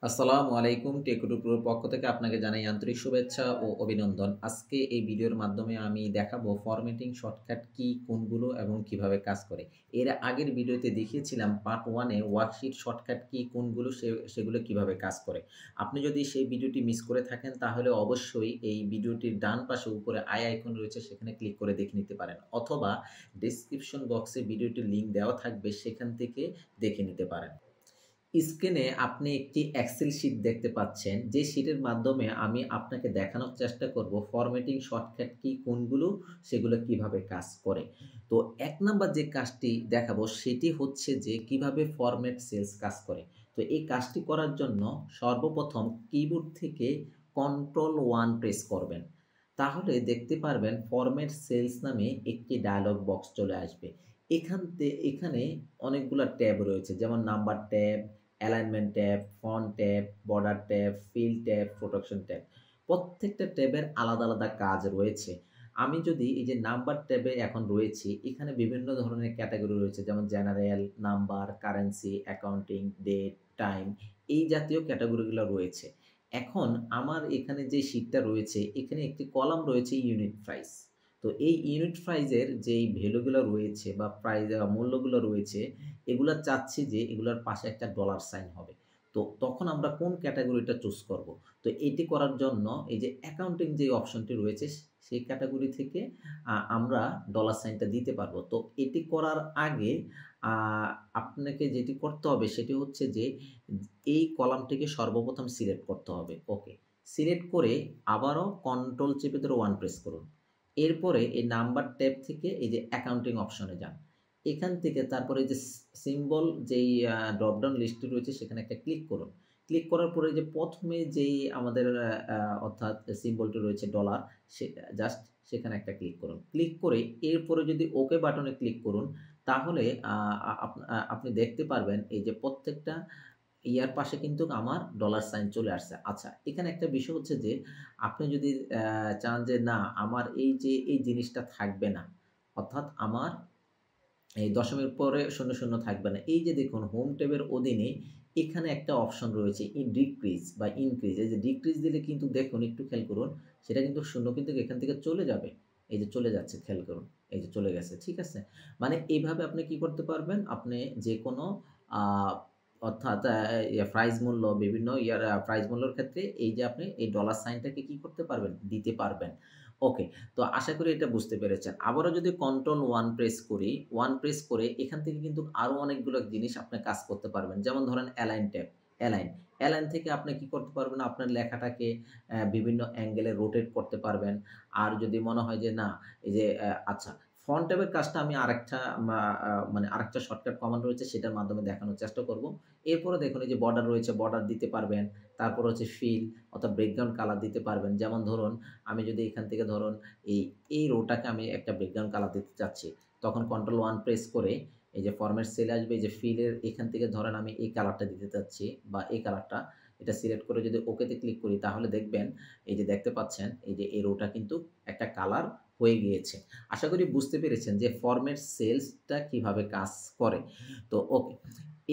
আসসালামু আলাইকুম। টেকটুকুর পক্ষ থেকে আপনাকে জানাই আন্তরিক শুভেচ্ছা ও অভিনন্দন। আজকে এই ভিডিওর মাধ্যমে আমি দেখাবো ফরম্যাটিং শর্টকাট কি কোনগুলো এবং কিভাবে কাজ করে। এর আগের ভিডিওতে দেখিয়েছিলাম পার্ট 1 এ ওয়ার্কশিট শর্টকাট কি কোনগুলো সেগুলো কিভাবে কাজ করে। আপনি যদি সেই ভিডিওটি মিস করে থাকেন তাহলে অবশ্যই এই ভিডিওটির ডান পাশে উপরে আই আইকন রয়েছে সেখানে ক্লিক করে দেখে নিতে পারেন। অথবা ডেসক্রিপশন বক্সে ভিডিওটির লিংক দেওয়া থাকবে সেখান থেকে দেখে নিতে পারেন। স্ক্রিনে আপনি একটি এক্সেল শিট দেখতে পাচ্ছেন, যে শিটের মাধ্যমে আমি আপনাকে দেখানোর চেষ্টা করব ফরম্যাটিং শর্টকাট কি কোনগুলো, সেগুলো কিভাবে কাজ করে। তো ১ নাম্বার যে কাজটি দেখাবো সেটি হচ্ছে যে কিভাবে ফরম্যাট সেলস কাজ করে। তো এই কাজটি করার জন্য সর্বপ্রথম কিবোর্ড থেকে কন্ট্রোল 1 প্রেস করবেন। তাহলে দেখতে পারবেন ফরম্যাট সেলস নামে একটি ডায়ালগ বক্স চলে আসবে। এখানে অনেকগুলা ট্যাব রয়েছে, যেমন number tab, alignment tab, font tab, border tab, fill tab, protection tab. প্রত্যেকটা ট্যাবের আলাদা, আলাদা কাজ রয়েছে। আমি যদি এই যে নাম্বার ট্যাবে এখন রয়েছি, এখানে বিভিন্ন ধরনের ক্যাটেগরি রয়েছে, যেমন general, number, currency, accounting, date, time, এই জাতীয় ক্যাটেগরিগুলো রয়েছে। এখন আমার এখানে যে শীটটা রয়েছে, এখানে একটি কলাম রয়েছে ইউনিট প্রাইস। তো এই ইউনিট প্রাইজের যেই ভ্যালুগুলো রয়েছে বা মূল্যগুলো রয়েছে, এগুলা চাচ্ছি যে এগুলার পাশে একটা ডলার সাইন হবে। তো তখন আমরা কোন ক্যাটেগরিটা চুজ করব? তো এটি করার জন্য এই যে অ্যাকাউন্টিং যে অপশনটি রয়েছে সেই ক্যাটেগরি থেকে আমরা ডলার সাইনটা দিতে পারবো। তো এটি করার আগে আ আপনাকে যেটি করতে হবে সেটি হচ্ছে যে এই কলামটিকে সর্বপ্রথম সিলেক্ট করতে হবে। ওকে। সিলেক্ট করে আবারও কন্ট্রোল চেপে ধরে 1 প্রেস করুন। এরপরে এই নাম্বার ট্যাব থেকে এই যে অ্যাকাউন্টিং অপশনে যান। এখান থেকে তারপরে এই যে সিম্বল যেই ড্রপ ডাউন লিস্টটি রয়েছে সেখানে একটা ক্লিক করুন। ক্লিক করার পরে যে ১ম এ যেই আমাদের অর্থাৎ সিম্বলটি রয়েছে ডলার, সে জাস্ট সেখানে একটা ক্লিক করুন। ক্লিক করে এরপরে যদি ওকে বাটনে ক্লিক করুন, তাহলে আ আ আপ আ আপনি দেখতে পারবেন এই যে প্রত্যেকটা ইয়ার পাশে কিন্তু আমার ডলার সাইন চলে আসছে। আচ্ছা, এখানে একটা বিষয় হচ্ছে যে আপনি যদি চান যে না আমার এই যে এই জিনিসটা থাকবে না, অর্থাৎ আমার এই দশমের পরে শূন্য, শূন্য থাকবে না। এই যে দেখুন হোম ট্যাবের অধীনে এখানে একটা অপশন রয়েছে ডিক্রিজ বা ইনক্রিজ। এই যে ডিক্রিজ দিলে কিন্তু দেখুন একটু খেয়াল করুন, সেটা কিন্তু শূন্য কিন্তু এখান থেকে চলে যাবে। এই যে চলে যাচ্ছে, খেয়াল করুন। এই যে চলে গেছে। ঠিক আছে? মানে এইভাবে আপনি কি করতে পারবেন? আপনি যেকোনো আ অর্থাৎ প্রাইস মূল্য বিভিন্ন প্রাইস মূল্যর ক্ষেত্রে এই যে আপনি এই ডলার সাইনটাকে কি করতে পারবেন? দিতে পারবেন। ওকে। তো আশা করি এটা বুঝতে পেরেছেন। আবারও যদি কন্ট্রোল 1 প্রেস করি, 1 প্রেস করে এখান থেকে কিন্তু আরো অনেকগুলো জিনিস আপনি কাজ করতে পারবেন। যেমন ধরেন অ্যালাইন ট্যাব, অ্যালাইন। অ্যালাইন থেকে আপনি কি করতে পারবেন? আপনার লেখাটাকে বিভিন্ন অ্যাঙ্গেলে রোটেট করতে পারবেন। আর যদি মনে হয় যে না, এই যে আচ্ছা, ফন্ট ট্যাবের কাজটা আমি আরেকটা মা আ মানে আরেকটা শর্টকাট কমান্ড রয়েছে সেটার মাধ্যমে দেখানোর চেষ্টা করব। এরপরে দেখুন এই যে বর্ডার রয়েছে, বর্ডার দিতে পারবেন। তারপর হচ্ছে ফিল অর্থাৎ ব্রেকগ্রাউন্ড কালার দিতে পারবেন। যেমন ধরুন আমি যদি এখান থেকে ধরুন এই রোটাকে আমি একটা ব্যাকগ্রাউন্ড কালার দিতে চাচ্ছি। তখন কন্ট্রোল 1 প্রেস করে এই যে ফরম্যাট সেলে আসবে, এই যে ফিলের এখান থেকে ধরেন আমি এই কালারটা দিতে চাচ্ছি বা এই কালারটা, এটা সিলেক্ট করে যদি ওকেতে ক্লিক করি তাহলে দেখবেন এই যে দেখতে পাচ্ছেন এই যে এই রোটা কিন্তু একটা কালার হয়ে গিয়েছে। আশা করি বুঝতে পেরেছেন যে ফরম্যাট সেলসটা কিভাবে কাজ করে। তো ওকে।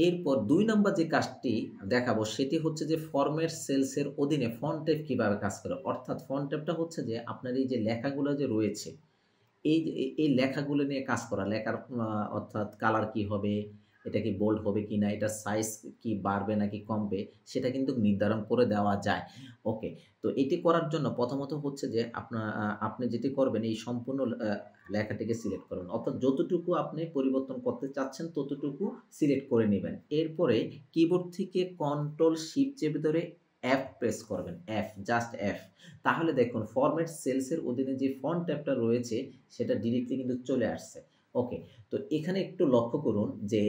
এরপর ২ নাম্বার যে কাজটি দেখাবো সেটি হচ্ছে যে ফরম্যাট সেলসের অধীনে ফন্ট টাইপ কিভাবে কাজ করে। অর্থাৎ ফন্ট টাইপটা হচ্ছে যে আপনার এই যে লেখাগুলো যে রয়েছে, এই যে এই লেখাগুলো নিয়ে কাজ করা। লেখার অর্থাৎ কালার কি হবে, এটা কি বোল্ড হবে কিনা, এটার সাইজ কি বাড়বে নাকি কমবে, সেটা কিন্তু নির্ধারণ করে দেওয়া যায়। ওকে। তো এটি করার জন্য প্রথমত হচ্ছে যে আপনি যেটি করবেন এই সম্পূর্ণ লেখাটিকে সিলেক্ট করবেন। অর্থাৎ যতটুকু আপনি পরিবর্তন করতে চাচ্ছেন ততটুকু সিলেক্ট করে নিবেন। এরপরে কিবোর্ড থেকে কন্ট্রোল শিফট চেপে ধরে এফ প্রেস করবেন। F, just F. তাহলে দেখুন ফরম্যাট সেলসের অধীনে যে ফন্ট ট্যাবটা রয়েছে সেটা ডিরেক্টলি কিন্তু চলে আসছে। ওকে। তো এখানে একটু লক্ষ্য করুন যে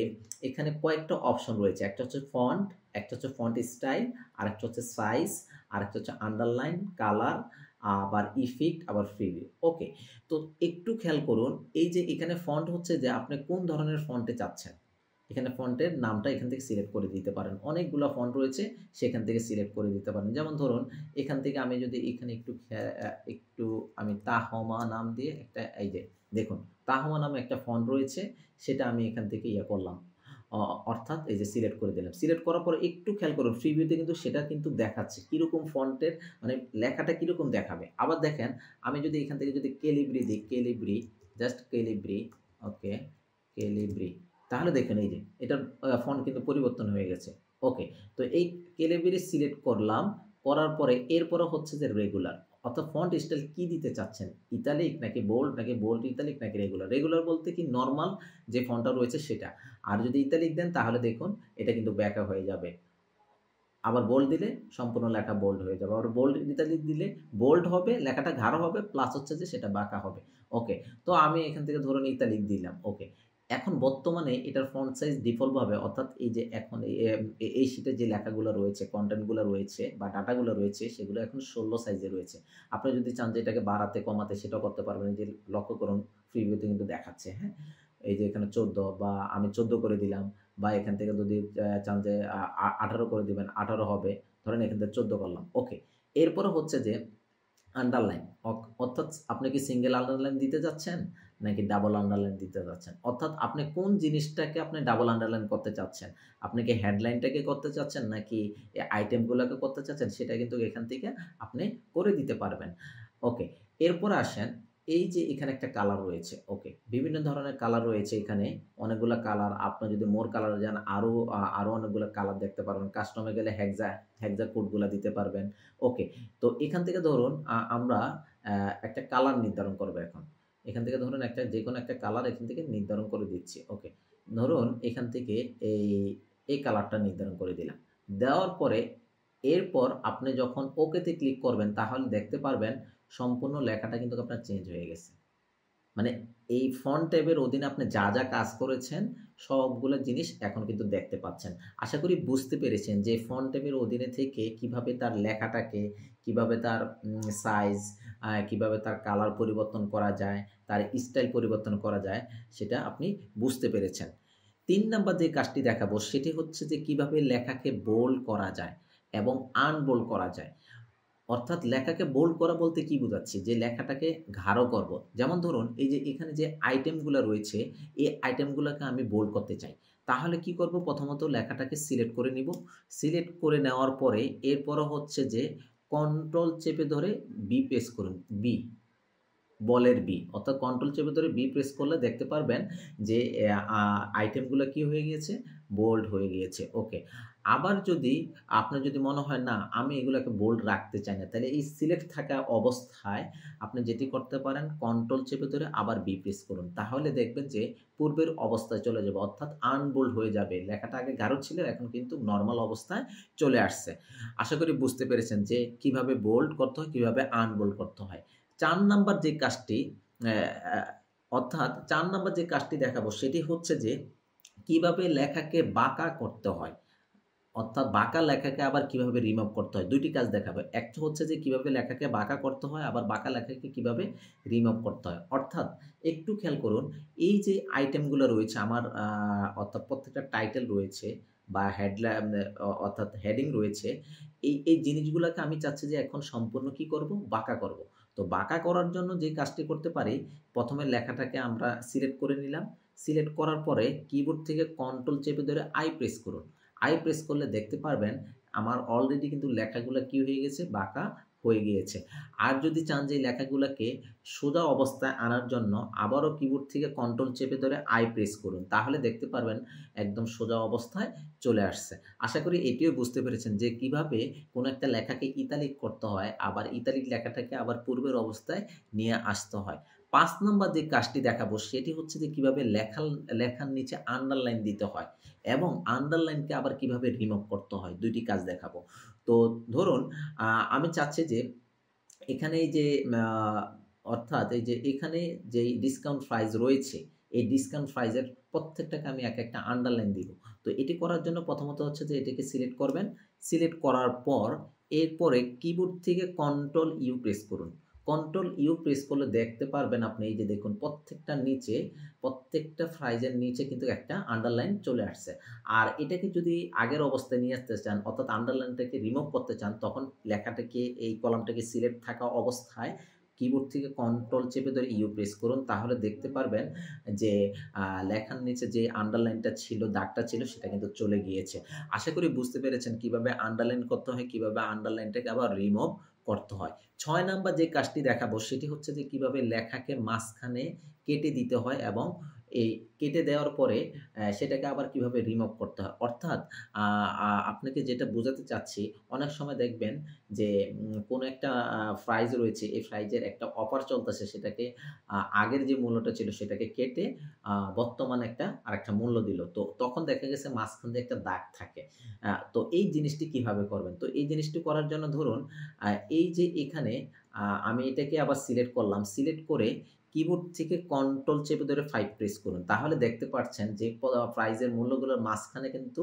এখানে কয়েকটা অপশন রয়েছে। একটা হচ্ছে ফন্ট, একটা হচ্ছে ফন্ট স্টাইল, আরেকটা হচ্ছে সাইজ, আরেকটা হচ্ছে আন্ডারলাইন, কালার, আবার ইফেক্ট, আবার প্রিভিউ। ওকে। তো একটু খেয়াল করুন এই যে এখানে ফন্ট হচ্ছে যে আপনি কোন ধরনের ফন্টে চাচ্ছেন। এখানে ফন্টের নামটা এখান থেকে সিলেক্ট করে দিতে পারেন। অনেকগুলা ফন্ট রয়েছে সেখান থেকে সিলেক্ট করে দিতে পারেন। যেমন ধরুন এখান থেকে আমি যদি এখানে একটু আমি তাহমা নাম দিয়ে একটা এই যে দেখুন তাহমা নামে একটা ফন্ট রয়েছে, সেটা আমি এখান থেকে করলাম। অর্থাৎ এই যে সিলেক্ট করে দিলাম। সিলেক্ট করার পর একটু খেয়াল করুন প্রিভিউতে কিন্তু সেটা কিন্তু দেখাচ্ছে কীরকম ফন্টের মানে লেখাটা কীরকম দেখাবে। আবার দেখেন আমি যদি এখান থেকে যদি ক্যালিব্রি দিই, ক্যালিব্রি জাস্ট ক্যালিব্রি, ওকে ক্যালিব্রি, তাহলে দেখেন এই যে এটার ফন্ট কিন্তু পরিবর্তন হয়ে গেছে। ওকে, তো এই ক্যালিব্রি সিলেক্ট করলাম, করার পরে এরপরে হচ্ছে যে রেগুলার, অর্থাৎ ফন্ট স্টাইল কি দিতে চাচ্ছেন, ইতালিক নাকি বোল্ড ইতালিক নাকি রেগুলার। রেগুলার বলতে কি নরমাল যে ফন্টটা রয়েছে সেটা, আর যদি ইতালিক দেন তাহলে দেখুন এটা কিন্তু ব্যাকা হয়ে যাবে। আবার বোল্ড দিলে সম্পূর্ণ লেখা বোল্ড হয়ে যাবে, আবার বোল্ড ইতালিক দিলে বোল্ড হবে, লেখাটা গাঢ় হবে, প্লাস হচ্ছে যে সেটা বাঁকা হবে। ওকে, তো আমি এখান থেকে ধরুন ইতালিক দিলাম। ওকে, এখন বর্তমানে এটার ফন্ট সাইজ ডিফল্টভাবে, অর্থাৎ এই যে এখন এই শিটে যে লেখাগুলো রয়েছে, কন্টেন্টগুলো রয়েছে বা ডাটাগুলো রয়েছে সেগুলো এখন 16 সাইজে রয়েছে। আপনি যদি চান যে এটাকে বাড়াতে কমাতে সেটাও করতে পারবেন। এই যে লক্ষ্য করুন প্রিভিউতে কিন্তু দেখাচ্ছে, হ্যাঁ? এই যে এখানে 14 বা আমি 14 করে দিলাম, বা এখান থেকে যদি চান যে 18 করে দিবেন, 18 হবে। ধরেন এখান থেকে 14 করলাম। ওকে, এরপরে হচ্ছে যে আন্ডারলাইন, অর্থাৎ আপনি কি সিঙ্গেল আন্ডারলাইন দিতে যাচ্ছেন নাকি ডাবল আন্ডারলাইন দিতে যাচ্ছেন, অর্থাৎ আপনি কোন জিনিসটাকে আপনি ডাবল আন্ডারলাইন করতে চাচ্ছেন, আপনি কি হেডলাইনটাকে করতে চাচ্ছেন নাকি আইটেমগুলোকে করতে চাচ্ছেন, সেটা কিন্তু এখান থেকে আপনি করে দিতে পারবেন। ওকে, এরপর আসেন এই যে এখানে একটা কালার রয়েছে। ওকে, বিভিন্ন ধরনের কালার রয়েছে এখানে, অনেকগুলা কালার। আপনি যদি মোর কালারে যান আরও অনেকগুলো কালার দেখতে পারবেন। কাস্টমে গেলে হেক্সা কোডগুলা দিতে পারবেন। ওকে, তো এখান থেকে ধরুন আমরা একটা কালার নির্ধারণ করব এখন। এখান থেকে ধরুন যেকোনো একটা কালার এখান থেকে নির্ধারণ করে দিচ্ছি। ওকে, ধরুন এখান থেকে এই কালারটা নির্ধারণ করে দিলাম। দেওয়ার পরে এরপর আপনি যখন ওকেতে ক্লিক করবেন তাহলে দেখতে পারবেন সম্পূর্ণ লেখাটা কিন্তু আপনার চেঞ্জ হয়ে গেছে। মানে এই ফন্ট ট্যাবের অধীনে আপনি যা, যা কাজ করেছেন সবগুলা জিনিস এখন কিন্তু দেখতে পাচ্ছেন। আশা করি বুঝতে পেরেছেন যে ফন্ট ট্যাবের অধীনে থেকে কিভাবে তার লেখাটাকে, কিভাবে তার সাইজ, কিভাবে তার কালার পরিবর্তন করা যায়, তার স্টাইল পরিবর্তন করা যায় সেটা আপনি বুঝতে পেরেছেন। ৩ নাম্বার যে কাজটি দেখাবো সেটি হচ্ছে যে কিভাবে লেখাকে বোল্ড করা যায় এবং আনবোল্ড করা যায়। অর্থাৎ লেখাকে বোল্ড করা বলতে কি বোঝাচ্ছি? যে লেখাটাকে গাঢ় করব। যেমন ধরুন এই যে এখানে যে আইটেমগুলা রয়েছে, এই আইটেমগুলাকে আমি বোল্ড করতে চাই। তাহলে কি করব? প্রথমত লেখাটাকে সিলেক্ট করে নিব। সিলেক্ট করে নেওয়ার পরে এরপরে হচ্ছে যে কন্ট্রোল চেপে ধরে প্রেস করুন। বলের বি, অর্থাৎ কন্ট্রোল চেপে ধরে প্রেস করলে দেখতে পারবেন যে আইটেমগুলো কি হয়ে গিয়েছে? বোল্ড হয়ে গিয়েছে। ওকে। আবার যদি আপনার যদি মনে হয় না আমি এগুলোকে বোল্ড রাখতে চাই না, তাহলে এই সিলেক্ট থাকা অবস্থায় আপনি যেটি করতে পারেন কন্ট্রোল চেপে ধরে আবার প্রেস করুন। তাহলে দেখবেন যে পূর্বের অবস্থায় চলে যাবে, অর্থাৎ আনবোল্ড হয়ে যাবে। লেখাটা আগে গাঢ় ছিল এখন কিন্তু নরমাল অবস্থায় চলে আসছে। আশা করি বুঝতে পেরেছেন যে কিভাবে বোল্ড করতে হয়, কিভাবে আনবোল্ড করতে হয়। ৪ নাম্বার যে কাজটি অ্যা অ্যা অর্থাৎ ৪ নাম্বার যে কাজটি দেখাবো সেটি হচ্ছে যে কিভাবে লেখাকে বাঁকা করতে হয়। অর্থাৎ বাঁকা লেখাকে আবার কিভাবে রিমুভ করতে হয়। ২ টি কাজ দেখাবো। একটা হচ্ছে যে কিভাবে লেখাকে বাঁকা করতে হয়, আবার বাঁকা লেখাকে কিভাবে রিমুভ করতে হয়। অর্থাৎ একটু খেয়াল করুন, এই যে আইটেমগুলো রয়েছে আমার অর্থাৎ প্রত্যেকটা টাইটেল রয়েছে বা অর্থাৎ হেডিং রয়েছে। এই জিনিসগুলাকে আমি চাচ্ছি যে এখন সম্পূর্ণ কি করব? বাঁকা করব। তো বাঁকা করার জন্য যে কাজটি করতে পারি, ১ম এ লেখাটাকে আমরা সিলেক্ট করে নিলাম। সিলেক্ট করার পরে কিবোর্ড থেকে কন্ট্রোল চেপে ধরে প্রেস করুন। প্রেস করলে দেখতে পারবেন আমার অলরেডি কিন্তু লেখাগুলা কি হয়ে গেছে? বাঁকা হয়ে গিয়েছে। আর যদি চান যে লেখাগুলাকে সোজা অবস্থায় আনার জন্য আবারও কিবোর্ড থেকে কন্ট্রোল চেপে ধরে প্রেস করুন। তাহলে দেখতে পারবেন একদম সোজা অবস্থায় চলে আসছে। আশা করি এটিও বুঝতে পেরেছেন যে কিভাবে কোনো একটা লেখাকে ইতালিক করতে হয়, আবার ইতালিক লেখাটাকে আবার পূর্বের অবস্থায় নিয়ে আসতে হয়। ৫ নাম্বার যে কাজটি দেখাবো সেটি হচ্ছে যে কিভাবে লেখার নিচে আন্ডারলাইন দিতে হয় এবং আন্ডারলাইনকে আবার কিভাবে রিমুভ করতে হয়। ২ টি কাজ দেখাবো। তো ধরুন আ আমি চাচ্ছি যে এখানে এই যে আ অর্থাৎ এই যে এখানে যেই ডিসকাউন্ট প্রাইস রয়েছে, এই ডিসকাউন্ট প্রাইজের প্রত্যেকটাকে আমি একটা আন্ডারলাইন দিব। তো এটি করার জন্য প্রথমত হচ্ছে যে এটিকে সিলেক্ট করবেন। সিলেক্ট করার পর এরপরে কিবোর্ড থেকে কন্ট্রোল ইউ প্রেস করুন। কন্ট্রোল ইউ প্রেস করলে দেখতে পারবেন আপনি এই যে দেখুন প্রত্যেকটার নিচে, প্রত্যেকটা প্রাইজের নিচে কিন্তু একটা আন্ডারলাইন চলে আসছে। আর এটাকে যদি আগের অবস্থায় নিয়ে আসতে চান, অর্থাৎ আন্ডারলাইনটাকে রিমুভ করতে চান, তখন লেখাটাকে এই কলামটাকে সিলেক্ট থাকা অবস্থায় কিবোর্ড থেকে কন্ট্রোল চেপে ধরে ইউ প্রেস করুন, তাহলে দেখতে পারবেন যে লেখার নিচে যে আন্ডারলাইনটা ছিল, দাগটা ছিল সেটা কিন্তু চলে গিয়েছে। আশা করি বুঝতে পেরেছেন কিভাবে আন্ডারলাইন করতে হয়, কিভাবে আন্ডারলাইনটাকে আবার রিমুভ করতে হয়। ৬ নাম্বার যে কাজটি দেখাবো সেটি হচ্ছে যে কিভাবে লেখাকে মাঝখানে কেটে দিতে হয় এবং এই কেটে দেওয়ার পরে সেটাকে আবার কিভাবে রিমুভ করতে হয়। অর্থাৎ আ আ আপনাকে যেটা বোঝাতে চাচ্ছি, অনেক সময় দেখবেন যে কোনো একটা প্রাইজ রয়েছে, এই প্রাইজের একটা অফার চলতেছে, সেটাকে আগের যে মূল্যটা ছিল সেটাকে কেটে বর্তমানে আরেকটা মূল্য দিল। তো তখন দেখা গেছে মাঝখান দিয়ে একটা দাগ থাকে। তো এই জিনিসটি কিভাবে করবেন? তো এই জিনিসটি করার জন্য ধরুন আ এই যে এখানে আমি এটাকে আবার সিলেক্ট করলাম। সিলেক্ট করে কিবোর্ড থেকে কন্ট্রোল চেপে ধরে 5 প্রেস করুন। তাহলে দেখতে পাচ্ছেন যে প্রাইজের মূল্যগুলোর মাঝখানে কিন্তু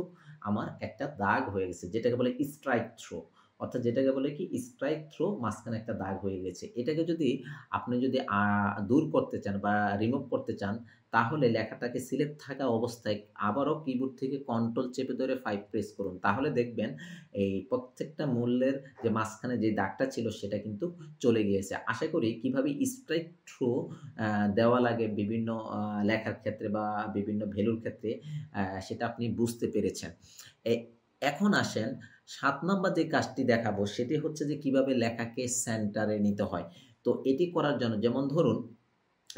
আমার একটা দাগ হয়ে গেছে। যেটাকে বলে স্ট্রাইক থ্রো। অর্থাৎ যেটাকে বলে কি স্ট্রাইক থ্রো, মাঝখানে একটা দাগ হয়ে গেছে। এটাকে যদি আপনি দূর করতে চান বা রিমুভ করতে চান, তাহলে লেখাটাকে সিলেক্ট থাকা অবস্থায় আবারও কিবোর্ড থেকে কন্ট্রোল চেপে ধরে 5 প্রেস করুন। তাহলে দেখবেন এই প্রত্যেকটা মূল্যের যে মাঝখানে যে দাগটা ছিল সেটা কিন্তু চলে গিয়েছে। আশা করি কিভাবে স্ট্রাইক থ্রো আ দেওয়া লাগে বিভিন্ন লেখার ক্ষেত্রে বা বিভিন্ন ভ্যালুর ক্ষেত্রে সেটা আপনি বুঝতে পেরেছেন। এ এখন আসেন ৭ নাম্বার যে কাজটি দেখাবো সেটি হচ্ছে যে কিভাবে লেখাকে সেন্টারে নিতে হয়। তো এটি করার জন্য যেমন ধরুন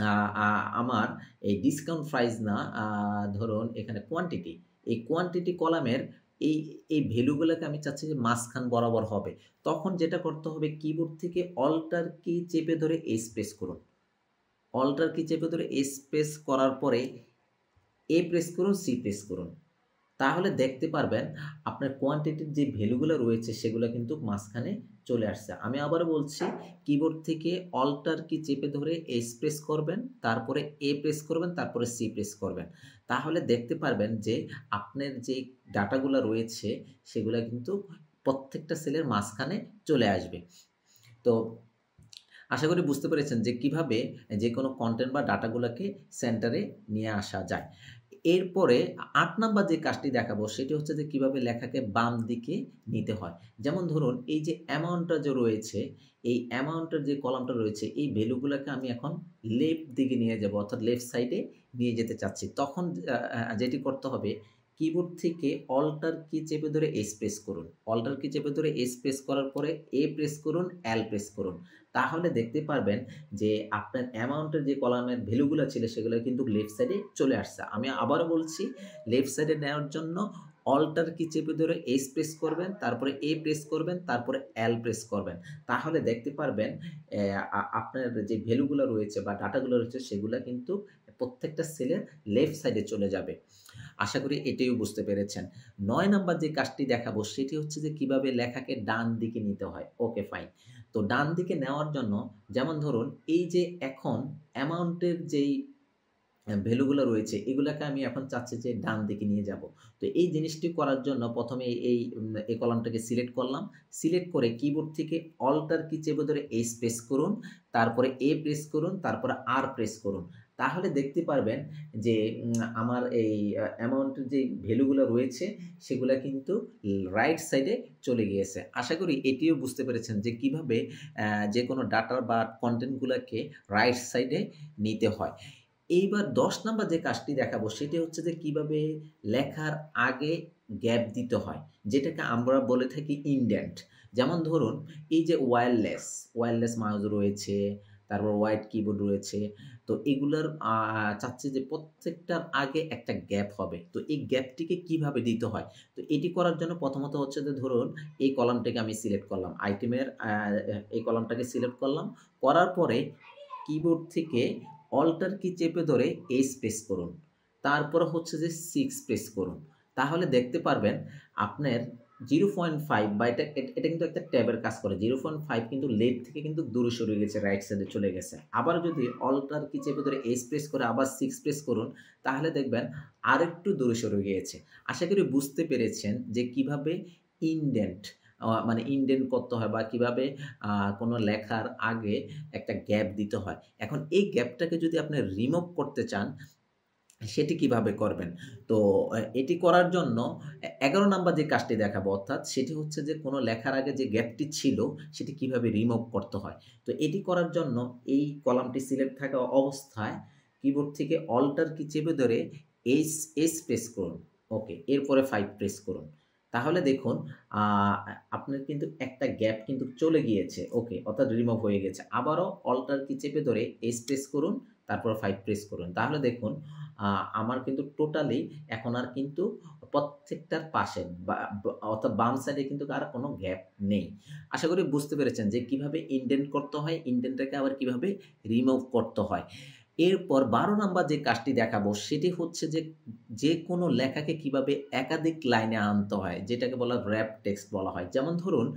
আ আ আমার এই ডিসকাউন্ট প্রাইস না, ধরুন এখানে কোয়ান্টিটি। এই কোয়ান্টিটি কলামের এই, এই ভ্যালুগুলোকে আমি চাচ্ছি যে মাঝখান বরাবর হবে। তখন যেটা করতে হবে, কিবোর্ড থেকে অল্টার কি চেপে ধরে এস প্রেস করুন। অল্টার কি চেপে ধরে এস প্রেস করার পরে এ প্রেস করুন, সি প্রেস করুন। তাহলে দেখতে পারবেন আপনার কোয়ান্টিটির যে ভ্যালুগুলো রয়েছে সেগুলো কিন্তু মাঝখানে চলে আসছে। আমি আবারও বলছি, কিবোর্ড থেকে অল্টার কি চেপে ধরে এস প্রেস করবেন, তারপরে এ প্রেস করবেন, তারপরে সি প্রেস করবেন। তাহলে দেখতে পারবেন যে আপনার যে ডাটাগুলা রয়েছে সেগুলা কিন্তু প্রত্যেকটা সেলের মাঝখানে চলে আসবে। তো আশা করি বুঝতে পেরেছেন যে কিভাবে যেকোনো কনটেন্ট বা ডাটাগুলাকে সেন্টারে নিয়ে আসা যায়। এরপরে ৮ নাম্বার যে কাজটি দেখাবো সেটি হচ্ছে যে কিভাবে লেখাকে বাম দিকে নিতে হয়। যেমন ধরুন এই যে অ্যামাউন্টটা যে রয়েছে, এই অ্যামাউন্টের যে কলামটা রয়েছে, এই ভ্যালুগুলাকে আমি এখন লেফট দিকে নিয়ে যাবো, অর্থাৎ লেফট সাইডে নিয়ে যেতে চাচ্ছি। তখন যেটি করতে হবে, কিবোর্ড থেকে অল্টার কি চেপে ধরে এস প্রেস করুন। অল্টার কি চেপে ধরে এস প্রেস করার পরে এ প্রেস করুন, এল প্রেস করুন। তাহলে দেখতে পারবেন যে আপনার অ্যামাউন্টের যে কলামের ভ্যালুগুলা ছিল সেগুলো কিন্তু লেফট সাইডে চলে আসছে। আমি আবারও বলছি, লেফট সাইডে নেওয়ার জন্য অল্টার কি চেপে ধরে এস প্রেস করবেন, তারপরে এ প্রেস করবেন, তারপরে এল প্রেস করবেন। তাহলে দেখতে পারবেন আপনার যে ভ্যালুগুলো রয়েছে বা ডাটাগুলো রয়েছে সেগুলা কিন্তু প্রত্যেকটা সেলের লেফট সাইডে চলে যাবে। আশা করি এটিও বুঝতে পেরেছেন। ৯ নাম্বার যে কাজটি দেখাবো সেটি হচ্ছে যে কিভাবে লেখাকে ডান দিকে নিতে হয়। ওকে, ফাইন। তো ডান দিকে নেওয়ার জন্য যেমন ধরুন এই যে এখন অ্যামাউন্টের যেই ভ্যালুগুলো রয়েছে এগুলাকে আমি এখন চাচ্ছি যে ডান দিকে নিয়ে যাব। তো এই জিনিসটি করার জন্য ১ম এ এই কলামটাকে সিলেক্ট করলাম। সিলেক্ট করে কিবোর্ড থেকে অল্টার কি চেপে ধরে এস প্রেস করুন, তারপরে এ প্রেস করুন, তারপরে আর প্রেস করুন। তাহলে দেখতে পারবেন যে আমার এই অ্যামাউন্টের যে ভ্যালুগুলো রয়েছে সেগুলা কিন্তু রাইট সাইডে চলে গিয়েছে। আশা করি এটিও বুঝতে পেরেছেন যে কিভাবে যেকোনো ডাটা বা কনটেন্ট গুলাকে রাইট সাইডে নিতে হয়। এইবার ১০ নাম্বার যে কাজটি দেখাবো সেটি হচ্ছে যে কিভাবে লেখার আগে গ্যাপ দিতে হয়। যেটাকে আমরা বলে থাকি ইনডেন্ট। যেমন ধরুন এই যে ওয়্যারলেস মাউস রয়েছে, তারপর হোয়াইট কিবোর্ড রয়েছে। তো এগুলার চাচ্ছি যে প্রত্যেকটার আগে একটা গ্যাপ হবে। তো এই গ্যাপটিকে কিভাবে দিতে হয়? তো এটি করার জন্য প্রথমত হচ্ছে যে ধরুন এই কলামটাকে আমি সিলেক্ট করলাম। আইটেমের এই কলামটাকে সিলেক্ট করলাম। করার পরে কিবোর্ড থেকে অল্টার কি চেপে ধরে এস প্রেস করুন। তারপর হচ্ছে যে 6 প্রেস করুন। তাহলে দেখতে পারবেন আপনার 0.5 বা এটা কিন্তু একটা ট্যাবের কাজ করে। 0.5 কিন্তু লেফট থেকে কিন্তু দূরে সরে গেছে, রাইট সাইডে চলে গেছে। আবার যদি অল্টার কি চেপে ধরে এস প্রেস করে আবার 6 প্রেস করুন, তাহলে দেখবেন আরেকটু দূরে সরে গিয়েছে। আশা করি বুঝতে পেরেছেন যে কিভাবে ইনডেন্ট মানে ইনডেন্ট করতে হয় বা কিভাবে কোনো লেখার আগে একটা গ্যাপ দিতে হয়। এখন এই গ্যাপটাকে যদি আপনি রিমুভ করতে চান, সেটি কিভাবে করবেন? তো এটি করার জন্য ১১ নাম্বার যে কাজটি দেখাবো অর্থাৎ সেটি হচ্ছে যে কোনো লেখার আগে যে গ্যাপটি ছিল সেটি কিভাবে রিমুভ করতে হয়। তো এটি করার জন্য এই কলামটি সিলেক্ট থাকা অবস্থায় কিবোর্ড থেকে অল্টার কি চেপে ধরে এস প্রেস করুন। ওকে, এরপরে 5 প্রেস করুন। তাহলে দেখুন আ আপনার কিন্তু একটা গ্যাপ কিন্তু চলে গিয়েছে। ওকে, অর্থাৎ রিমুভ হয়ে গেছে। আবারও অল্টার কি চেপে ধরে এস প্রেস করুন, তারপর 5 প্রেস করুন। তাহলে দেখুন আ আমার কিন্তু টোটালি এখন আর কিন্তু প্রত্যেকটার পাশে অর্থাৎ বাম সাইডে কিন্তু আর কোনো গ্যাপ নেই। আশা করি বুঝতে পেরেছেন যে কিভাবে ইনডেন্ট করতে হয়, ইনডেন্টটাকে আবার কিভাবে রিমুভ করতে হয়। এরপর ১২ নাম্বার যে কাজটি দেখাবো সেটি হচ্ছে যে, যেকোনো লেখাকে কিভাবে একাধিক লাইনে আনতে হয়, যেটাকে বলা র‍্যাপ টেক্সট বলা হয়। যেমন ধরুন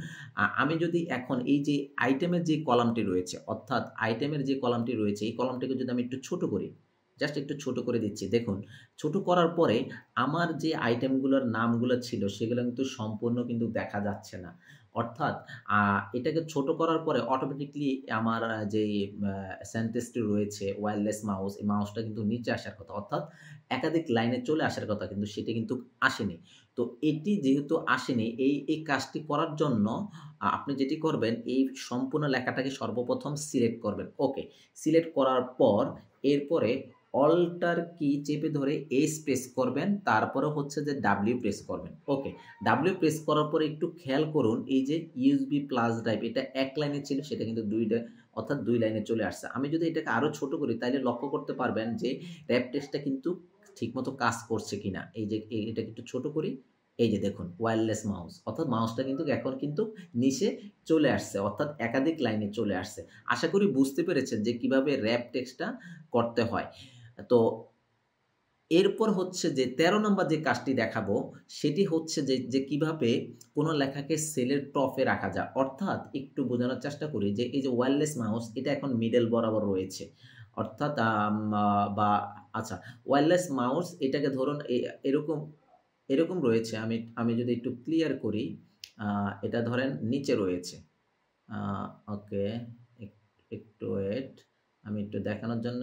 আমি যদি এখন এই যে আইটেমের যে কলামটি রয়েছে, অর্থাৎ আইটেমের যে কলামটি রয়েছে, এই কলামটিকে যদি আমি একটু ছোট করি, জাস্ট একটু ছোট করে দিচ্ছি। দেখুন, ছোট করার পরে আমার যে আইটেমগুলোর নামগুলো ছিল সেগুলো কিন্তু সম্পূর্ণ কিন্তু দেখা যাচ্ছে না। অর্থাৎ আ এটাকে ছোট করার পরে অটোমেটিক্যালি আমার যেই সেন্টেন্সটি রয়েছে ওয়্যারলেস মাউস, এই মাউসটা কিন্তু নিচে আসার কথা। অর্থাৎ একাধিক লাইনে চলে আসার কথা কিন্তু সেটি কিন্তু আসেনি। তো এটি যেহেতু আসেনি এই কাজটি করার জন্য আপনি যেটি করবেন এই সম্পূর্ণ লেখাটাকে সর্বপ্রথম সিলেক্ট করবেন। ওকে, সিলেক্ট করার পর এরপরে অল্টার কি চেপে ধরে এস প্রেস করবেন। তারপরে হচ্ছে যে ডাব্লিউ প্রেস করবেন। ওকে, ডাব্লিউ প্রেস করার পরে একটু খেয়াল করুন এই যে ইউএসবি প্লাস ড্রাইভ এটা ১ লাইনে ছিল সেটা কিন্তু ২ অর্থাৎ ২ লাইনে চলে আসছে। আমি যদি এটাকে আরো ছোট করি তাইলে লক্ষ্য করতে পারবেন যে র‍্যাপ টেক্সটটা কিন্তু ঠিকমতো কাজ করছে কিনা। এই যে এটাকে একটু ছোট করি। এই যে দেখুন ওয়্যারলেস মাউস অর্থাৎ মাউসটা কিন্তু এখন কিন্তু নিচে চলে আসছে। অর্থাৎ একাধিক লাইনে চলে আসছে। আশা করি বুঝতে পেরেছেন যে কিভাবে র‍্যাপ টেক্সটটা করতে হয়। তো এরপর হচ্ছে যে ১৩ নম্বর যে কাজটি দেখাবো, সেটি হচ্ছে যে কিভাবে কোনো লেখাকে সেলের টপে রাখা যায়। অর্থাৎ একটু বোঝানোর চেষ্টা করি যে এই যে ওয়্যারলেস মাউস এটা এখন মিডল বরাবর রয়েছে। অর্থাৎ আম আ বা আচ্ছা ওয়্যারলেস মাউস এটাকে ধরুন এরকম এরকম রয়েছে। আমি আমি যদি একটু ক্লিয়ার করি, আ এটা ধরেন নিচে রয়েছে। আ ওকে, এক একটু ওয়েট। আমি একটু দেখানোর জন্য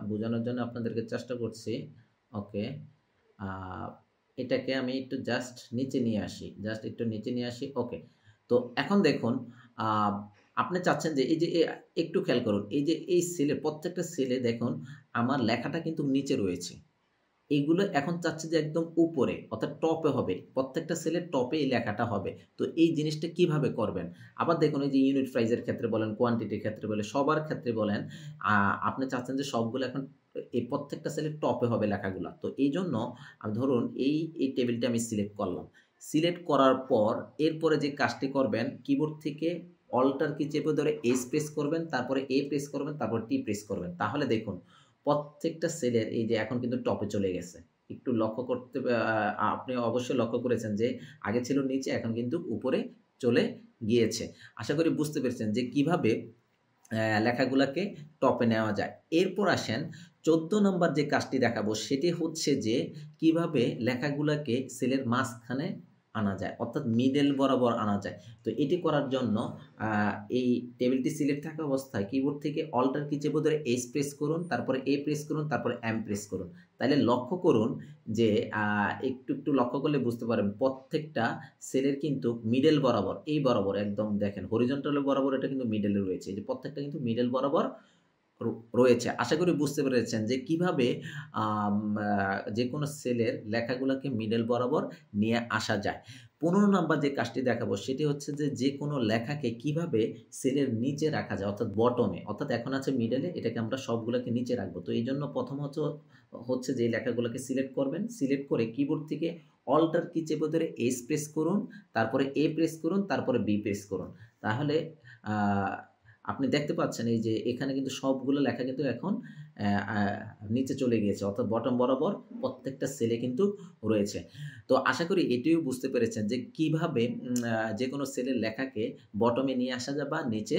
বোঝানোর জন্য আপনাদেরকে চেষ্টা করছি। ওকে। আ এটাকে আমি একটু জাস্ট নিচে নিয়ে আসি। জাস্ট একটু নিচে নিয়ে আসি। ওকে। তো এখন দেখুন আ আপনি চাচ্ছেন যে এই যে একটু খেয়াল করুন। এই যে এই সেলে প্রত্যেকটা সেলে দেখুন আমার লেখাটা কিন্তু নিচে রয়েছে। এগুলো এখন চাচ্ছে যে একদম উপরে অর্থাৎ টপে হবে। প্রত্যেকটা সেলের টপে এই লেখাটা হবে। তো এই জিনিসটা কিভাবে করবেন? আবার দেখুন এই যে ইউনিট প্রাইস এর ক্ষেত্রে বলেন, কোয়ান্টিটির ক্ষেত্রে বলেন, সবার ক্ষেত্রে বলেন, আ আপনি চাচ্ছেন যে সবগুলো এখন এই প্রত্যেকটা সেলের টপে হবে লেখাগুলা। তো এইজন্য ধরুন এই টেবিলটা আমি সিলেক্ট করলাম। সিলেক্ট করার পর এরপরে যে কাজটি করবেন কিবোর্ড থেকে অল্টার কি চেপে ধরে এস প্রেস করবেন, তারপরে এ প্রেস করবেন, তারপর টি প্রেস করবেন। তাহলে দেখুন প্রত্যেকটা সেলের এই যে এখন কিন্তু টপে চলে গেছে। একটু লক্ষ্য করতে আপনি অবশ্যই লক্ষ্য করেছেন যে আগে ছিল নিচে এখন কিন্তু উপরে চলে গিয়েছে। আশা করি বুঝতে পেরেছেন যে কিভাবে লেখাগুলাকে টপে নেওয়া যায়। এরপর আসেন ১৪ নম্বর যে কাজটি দেখাবো সেটি হচ্ছে যে কিভাবে লেখাগুলাকে সেলের মাঝখানে আনা যায়। অর্থাৎ মিডল বরাবর আনা যায়। তো এটি করার জন্য আ এই টেবিলটি সিলেক্ট থাকা অবস্থায় কিবোর্ড থেকে অল্টার কি চেপে ধরে এস প্রেস করুন, তারপরে এ প্রেস করুন, তারপরে এম প্রেস করুন। তাইলে লক্ষ্য করুন যে একটু লক্ষ্য করলে বুঝতে পারবেন প্রত্যেকটা সেলের কিন্তু মিডল বরাবর, এই বরাবর একদম দেখেন হরিজন্টাল বরাবর এটা কিন্তু মিডলে রয়েছে। এই যে প্রত্যেকটা কিন্তু মিডল বরাবর রয়েছে। আশা করি বুঝতে পেরেছেন যে কিভাবে আম আ যেকোনো সেলের লেখাগুলাকে মিডল বরাবর নিয়ে আসা যায়। ১৫ নাম্বার যে কাজটি দেখাবো সেটি হচ্ছে যে, যেকোনো লেখাকে কিভাবে সেলের নিচে রাখা যায় অর্থাৎ বটমে অর্থাৎ এখন আছে মিডলে এটাকে আমরা সবগুলাকে নিচে রাখবো। তো এইজন্য প্রথম হচ্ছে যে লেখাগুলোকে সিলেক্ট করবেন। সিলেক্ট করে কিবোর্ড থেকে অল্টার কি চেপে ধরে এস প্রেস করুন, তারপরে এ প্রেস করুন, তারপরে বি প্রেস করুন। তাহলে আ আপনি দেখতে পাচ্ছেন এই যে এখানে কিন্তু সবগুলো লেখা কিন্তু এখন অ্যা আ নিচে চলে গিয়েছে। অর্থাৎ বটম বরাবর প্রত্যেকটা সেলে কিন্তু রয়েছে। তো আশা করি এটিও বুঝতে পেরেছেন যে কিভাবে যেকোনো সেলের লেখাকে বটমে নিয়ে আসা যায় বা নিচে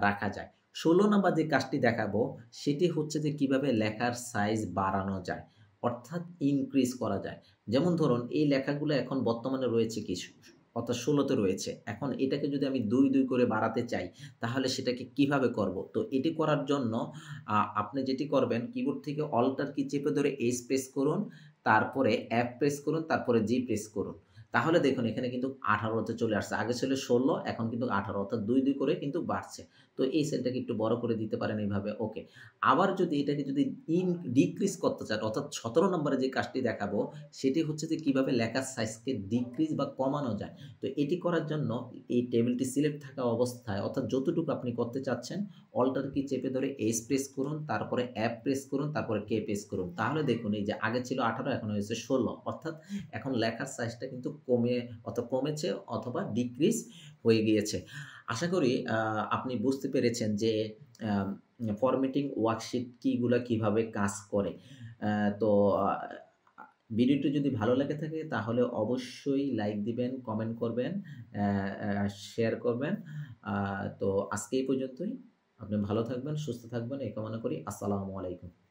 রাখা যায়। ১৬ নাম্বার যে কাজটি দেখাবো সেটি হচ্ছে যে কিভাবে লেখার সাইজ বাড়ানো যায়। অর্থাৎ ইনক্রিজ করা যায়। যেমন ধরুন এই লেখাগুলো এখন বর্তমানে রয়েছে কিছু। অর্থাৎ ১৬তে রয়েছে। এখন এটাকে যদি আমি ২, ২ করে বাড়াতে চাই, তাহলে সেটাকে কিভাবে করব? তো এটি করার জন্য আপনি যেটি করবেন কিবোর্ড থেকে অল্টার কি চেপে ধরে এস প্রেস করুন, তারপরে এফ প্রেস করুন, তারপরে জি প্রেস করুন। তাহলে দেখুন এখানে কিন্তু ১৮ তে চলে আসছে। আগে ছিল ১৬ এখন কিন্তু ১৮ অর্থাৎ ২, ২ করে কিন্তু বাড়ছে। তো এই সেলটাকে একটু বড় করে দিতে পারেন এইভাবে। ওকে। আবার যদি এটাকে যদি ডিক্রিজ করতে চান অর্থাৎ ১৭ নম্বরে যে কাজটি দেখাবো সেটি হচ্ছে যে কিভাবে লেখার সাইজকে ডিক্রিজ বা কমানো যায়। তো এটি করার জন্য এই টেবিলটি সিলেক্ট থাকা অবস্থায় অর্থাৎ যতটুকু আপনি করতে চাচ্ছেন অল্টার কি চেপে ধরে এস প্রেস করুন, তারপরে এফ প্রেস করুন, তারপরে কে প্রেস করুন। তাহলে দেখুন এই যে আগে ছিল ১৮ এখন হয়েছে ১৬ অর্থাৎ এখন লেখার সাইজটা কিন্তু কমেছে অথবা ডিক্রিজ হয়ে গিয়েছে। আশা করি আপনি বুঝতে পেরেছেন যে আম ফরম্যাটিং ওয়ার্কশিট কিগুলা কিভাবে কাজ করে। আ তো আ ভিডিওটি যদি ভালো লেগে থাকে তাহলে অবশ্যই লাইক দিবেন, কমেন্ট করবেন, অ্যা শেয়ার করবেন। তো আজকে এই পর্যন্তই। আপনি ভালো থাকবেন, সুস্থ থাকবেন এই কামনা করি। আসসালামু আলাইকুম।